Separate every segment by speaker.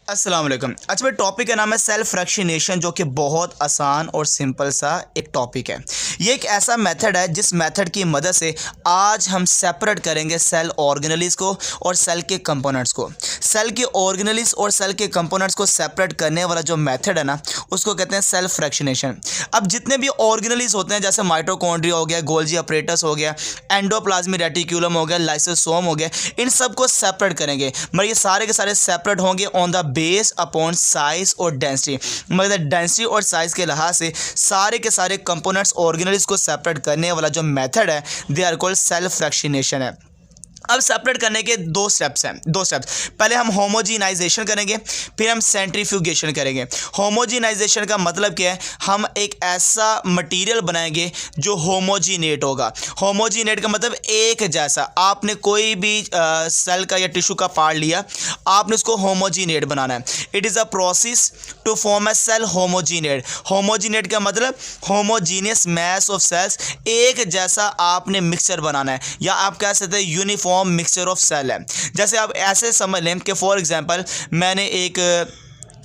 Speaker 1: अस्सलाम वालेकुम। अच्छा भाई, टॉपिक का नाम है सेल्फ फ्रैक्शनेशन, जो कि बहुत आसान और सिंपल सा एक टॉपिक है। ये एक ऐसा मेथड है जिस मेथड की मदद से आज हम सेपरेट करेंगे सेल ऑर्गेनेलिस को और सेल के कंपोनेंट्स को। सेल के ऑर्गेनेलिस और सेल के कंपोनेंट्स को सेपरेट करने वाला जो मेथड है ना, उसको कहते हैं सेल्फ फ्रैक्शनेशन। अब जितने भी ऑर्गेनेलिस होते हैं, जैसे माइटोकॉन्ड्रिया हो गया, गोल्जी अपरेटस हो गया, एंडोप्लाज्मिक रेटिक्यूलम हो गया, लाइसोसोम हो गया, इन सबको सेपरेट करेंगे। मतलब ये सारे के सारे सेपरेट होंगे on the base upon size और डेंसिटी। मतलब डेंसिटी और साइज के लिहाज से सारे के सारे कंपोनेंट्स ऑर्गेनेल्स को सेपरेट करने वाला जो मेथड है, they are called self fractionation है। अब सेपरेट करने के दो स्टेप्स हैं। पहले हम होमोजीनाइजेशन करेंगे, फिर हम सेंट्रीफ्यूगेशन करेंगे। होमोजीनाइजेशन का मतलब क्या है? हम एक ऐसा मटेरियल बनाएंगे जो होमोजीनेट होगा। होमोजीनेट का मतलब एक जैसा। आपने कोई भी सेल का या टिश्यू का पार्ट लिया, आपने उसको होमोजीनेट बनाना है। It is a process to form a cell homogenate. Homogenate का मतलब होमोजीनियस मैस ऑफ सेल्स, एक जैसा आपने मिक्सचर बनाना है, या आप कह सकते हैं यूनिफॉर्म मिक्सचर ऑफ सेल है। जैसे आप ऐसे समझ लें कि फॉर एग्जांपल मैंने एक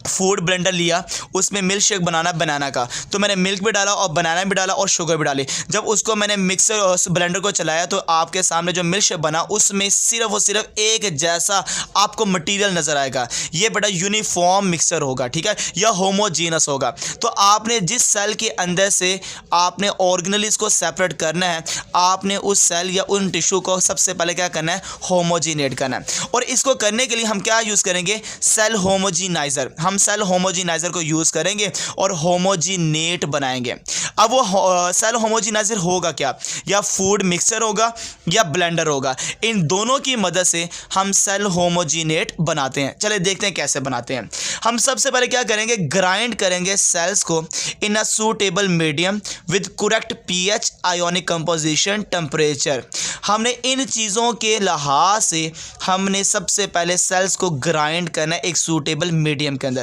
Speaker 1: फूड ब्लेंडर लिया, उसमें मिल्क शेक बनाना बनाना का, तो मैंने मिल्क भी डाला और बनाना भी डाला और शुगर भी डाली। जब उसको मैंने मिक्सर और ब्लेंडर को चलाया तो आपके सामने जो मिल्क शेक बना, उसमें सिर्फ और सिर्फ एक जैसा आपको मटेरियल नज़र आएगा। ये बड़ा यूनिफॉर्म मिक्सचर होगा, ठीक है, या होमोजीनस होगा। तो आपने जिस सेल के अंदर से आपने ऑर्गेनेल्स को सेपरेट करना है, आपने उस सेल या उन टिश्यू को सबसे पहले क्या करना है? होमोजीनेट करना है। और इसको करने के लिए हम क्या यूज़ करेंगे? सेल होमोजीनाइजर। हम सेल होमोजीनाइजर को यूज़ करेंगे और होमोजीनेट बनाएंगे। अब वो सेल होमोजीनाइजर होगा क्या? या फूड मिक्सचर होगा या ब्लेंडर होगा। इन दोनों की मदद से हम सेल होमोजीनेट बनाते हैं। चलिए देखते हैं कैसे बनाते हैं। हम सबसे पहले क्या करेंगे? ग्राइंड करेंगे सेल्स को in a suitable medium with correct pH, ionic composition, temperature. हमने इन चीज़ों के लिहाज से हमने सबसे पहले सेल्स को ग्राइंड करना है एक सूटेबल मीडियम के अंदर।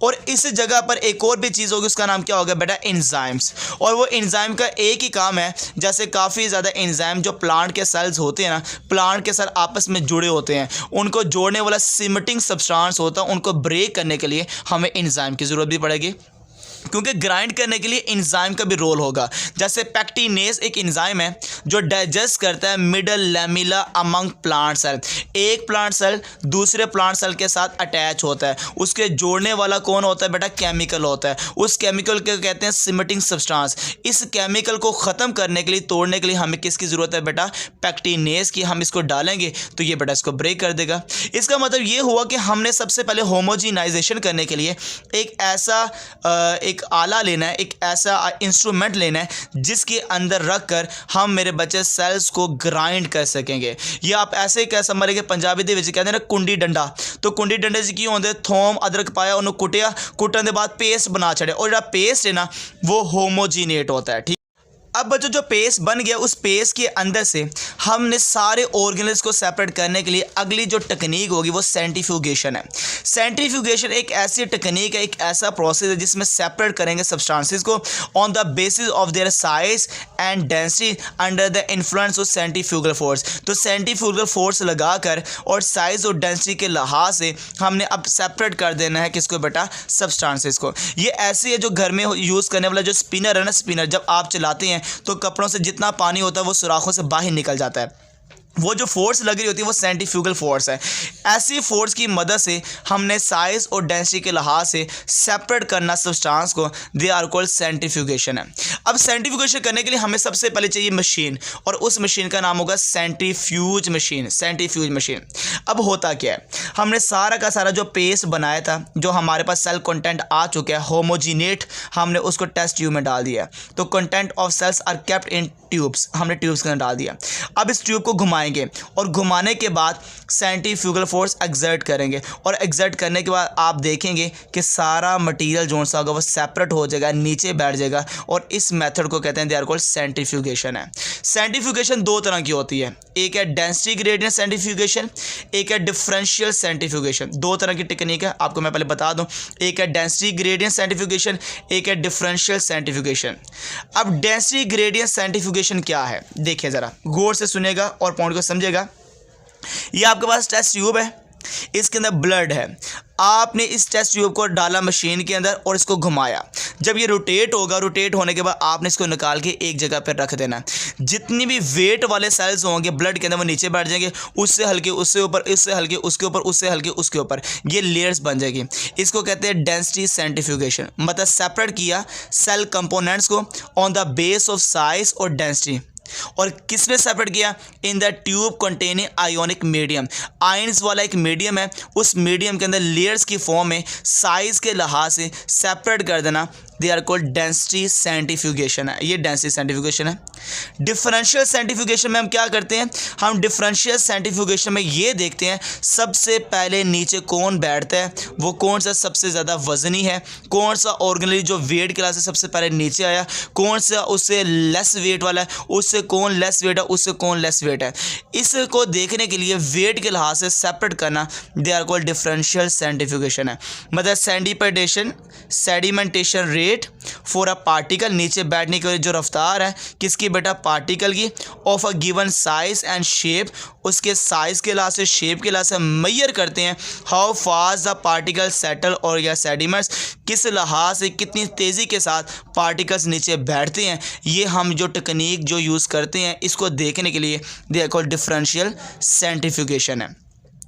Speaker 1: और इस जगह पर एक और भी चीज़ होगी, उसका नाम क्या होगा बेटा? एंजाइम्स। और वो एंजाइम का एक ही काम है, जैसे काफ़ी ज़्यादा एंजाइम जो प्लांट के सेल्स होते हैं ना, प्लांट के सेल आपस में जुड़े होते हैं, उनको जोड़ने वाला सिमटिंग सब्सटेंस होता है, उनको ब्रेक करने के लिए हमें एंजाइम की ज़रूरत भी पड़ेगी, क्योंकि ग्राइंड करने के लिए एंजाइम का भी रोल होगा। जैसे पैक्टिनेज एक एंजाइम है जो डाइजेस्ट करता है middle lamella among plant cell. एक प्लांट सेल दूसरे प्लांट सेल के साथ अटैच होता है, उसके जोड़ने वाला कौन होता है बेटा? केमिकल होता है। उस केमिकल को कहते हैं सिमटिंग सब्सटेंस। इस केमिकल को ख़त्म करने के लिए, तोड़ने के लिए हमें किसकी ज़रूरत है बेटा? पैक्टिनेज की। हम इसको डालेंगे तो ये बेटा इसको ब्रेक कर देगा। इसका मतलब ये हुआ कि हमने सबसे पहले होमोजीनाइजेशन करने के लिए एक ऐसा एक आला लेना है, एक ऐसा इंस्ट्रूमेंट लेना है जिसके अंदर रखकर हम मेरे बच्चे सेल्स को ग्राइंड कर सकेंगे। ये आप ऐसे कह समझ के पंजाबी दे विच कहते हैं ना कुंडी डंडा। तो कुंडी डंडे से क्यों होंगे? थोम अदरक पाया, उन्होंने कुटिया, कुटन के बाद पेस्ट बना छड़े, और जो पेस्ट है ना वो होमोजीनेट होता है। ठीक। अब बच्चों जो पेस्ट बन गया, उस पेस्ट के अंदर से हमने सारे ऑर्गेनेल्स को सेपरेट करने के लिए अगली जो टेक्निक होगी वो सेंट्रीफ्यूगेशन है। सेंट्रीफ्यूगेशन एक ऐसी टेक्निक है, एक ऐसा प्रोसेस है जिसमें सेपरेट करेंगे सब्सटेंसेस को on the basis of their size and density under the influence of centrifugal force. तो सेंट्रीफ्यूगल फोर्स लगाकर और साइज और डेंसिटी के लिहाज से हमने अब सेपरेट कर देना है किसको बेटा? सब्सटेंसेस को। ये ऐसी है जो घर में यूज़ करने वाला जो स्पिनर है ना, स्पिनर जब आप चलाते हैं तो कपड़ों से जितना पानी होता है वो सुराखों से बाहर निकल जाता है। वो जो फोर्स लग रही होती है वो सेंट्रीफ्यूगल फोर्स है। ऐसी फोर्स की मदद से हमने साइज और डेंसिटी के लिहाज से सेपरेट करना सब्सटेंस को, दे आर कॉल्ड सेंट्रीफ्यूगेशन है। अब सेंट्रीफ्यूगेशन करने के लिए हमें सबसे पहले चाहिए मशीन, और उस मशीन का नाम होगा सेंट्रीफ्यूज मशीन। Centrifuge machine. अब होता क्या है? हमने सारा का सारा जो पेस्ट बनाया था, जो हमारे पास सेल कंटेंट आ चुका है होमोजीनेट, हमने उसको टेस्ट ट्यूब में डाल दिया। तो content of cells are kept in tubes, हमने ट्यूब्स के अंदर डाल दिया। अब इस ट्यूब को घुमाएंगे और घुमाने के बाद सेंट्रीफ्यूगल फोर्स एक्सर्ट करेंगे, और एक्सर्ट करने के बाद आप देखेंगे कि सारा मटेरियल जो सा होगा वो सेपरेट हो जाएगा, नीचे बैठ जाएगा, और इस मेथड को कहते हैं दे आर कॉल्ड सेंट्रीफ्यूगेशन है। सेंट्रीफ्यूगेशन दो तरह की होती है, एक है डेंसिटी ग्रेडियंट सेंट्रीफ्यूगेशन, एक है डिफरेंशियल सेंट्रीफ्यूगेशन। दो तरह की टेक्निक है, आपको मैं पहले बता दूं। एक है डेंसिटी ग्रेडियंट सेंट्रीफ्यूगेशन, एक है डिफरेंशियल सेंट्रीफ्यूगेशन। अब डेंसिटी ग्रेडियंट सेंट्रीफ्यूगेशन क्या है? देखिए ज़रा गौर से सुनेगा और पॉइंट को समझेगा। ये आपके पास टेस्ट ट्यूब है, इसके अंदर ब्लड है, आपने इस टेस्ट ट्यूब को डाला मशीन के अंदर और इसको घुमाया। जब ये रोटेट होगा, रोटेट होने के बाद आपने इसको निकाल के एक जगह पर रख देना। जितनी भी वेट वाले सेल्स होंगे ब्लड के अंदर वो नीचे बैठ जाएंगे, उससे हल्के उससे ऊपर, इससे हल्के उसके ऊपर, उससे हल्के उसके ऊपर, ये लेयर्स बन जाएगी। इसको कहते हैं डेंसिटी सेंट्रीफ्यूगेशन, मतलब सेपरेट किया सेल कंपोनेंट्स को on the base of size और डेंसिटी। और किसने सेपरेट किया? In the tube containing ionic medium, ions वाला एक मीडियम है, उस मीडियम के अंदर लेयर्स की फॉर्म में साइज के लिहाज से सेपरेट कर देना, they are called density centrifugation है। ये डेंसिटी सेंट्रीफ्यूगेशन है। डिफरेंशियल सेंट्रीफ्यूगेशन में हम क्या करते हैं? हम डिफरेंशियल सेंट्रीफ्यूगेशन में ये देखते हैं सबसे पहले नीचे कौन बैठता है, वो कौन सा सबसे ज़्यादा वजनी है, कौन सा ऑर्गेनली जो वेट क्लास से सबसे पहले नीचे आया, कौन सा उससे लेस वेट वाला है, उससे कौन लेस वेट है, उससे कौन लेस वेट है। इसको देखने के लिए वेट के लिहाज से सेपरेट करना, they are called differential centrifugation है। मतलब sedimentation rate for a particle, नीचे बैठने की जो रफ्तार है किसकी बेटा? पार्टिकल की, of a given size and shape, उसके साइज के लिहाज से, शेप के लिहाज से मेजर करते हैं how fast the particle settle और या सेडिमेंट्स, किस लिहाज से कितनी तेज़ी के साथ पार्टिकल्स नीचे बैठते हैं। ये हम जो टेक्निक जो यूज़ करते हैं इसको देखने के लिए they are called differential centrifugation है।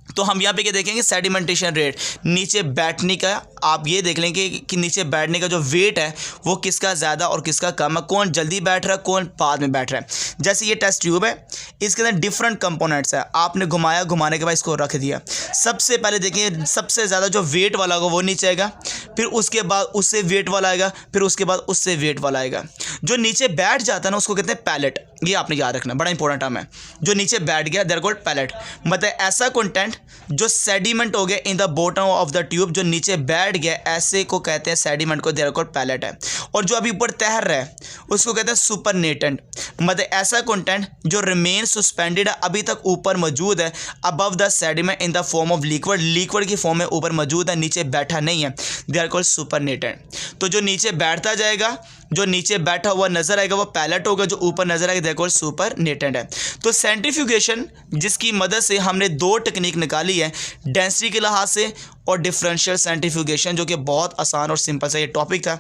Speaker 1: तो हम यहाँ पे क्या देखेंगे? सेडिमेंटेशन रेट, नीचे बैठने का, आप ये देख लेंगे कि नीचे बैठने का जो वेट है वो किसका ज़्यादा और किसका कम है, कौन जल्दी बैठ रहा है, कौन बाद में बैठ रहा है। जैसे ये टेस्ट ट्यूब है, इसके अंदर डिफरेंट कंपोनेंट्स है, आपने घुमाया, घुमाने के बाद इसको रख दिया। सबसे पहले देखिए सबसे ज़्यादा जो वेट वाला होगा वो नीचे आएगा, फिर उसके बाद उससे वेट वाला आएगा, फिर उसके बाद उससे वेट वाला आएगा। जो नीचे बैठ जाता है ना उसको कहते हैं पैलेट, ये आपने याद रखना, बड़ा इंपॉर्टेंट टर्म है। जो नीचे बैठ गया देयर कॉल्ड पैलेट, मतलब ऐसा कंटेंट जो सेडिमेंट हो गया in the bottom of the tube, जो नीचे बैठ गया, ऐसे को कहते हैं सेडिमेंट को, देयर कॉल्ड पैलेट है। और जो अभी ऊपर तैर रहा है उसको कहते हैं सुपरनेटेंट, मतलब ऐसा कंटेंट जो रिमेन सस्पेंडेड है, अभी तक ऊपर मौजूद है, above the sediment in the form of liquid, liquid की फॉर्म में ऊपर मौजूद है, नीचे बैठा नहीं है, दे आर कॉल्ड सुपरनेटेंट। तो जो नीचे बैठता जाएगा, जो नीचे बैठा हुआ नजर आएगा वो पैलेट होगा, जो ऊपर नजर आएगा देखो सुपरनेटेंट है। तो सेंट्रीफ्यूगेशन जिसकी मदद से हमने दो टेक्निक निकाली है, डेंसिटी के लिहाज से और डिफरेंशियल सेंट्रीफ्यूगेशन, जो कि बहुत आसान और सिंपल सा ये टॉपिक था।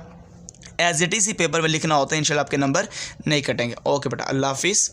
Speaker 1: एज इट इज ही पेपर में लिखना होता है, इंशाल्लाह आपके नंबर नहीं कटेंगे। ओके बेटा, अल्लाह हाफिज़।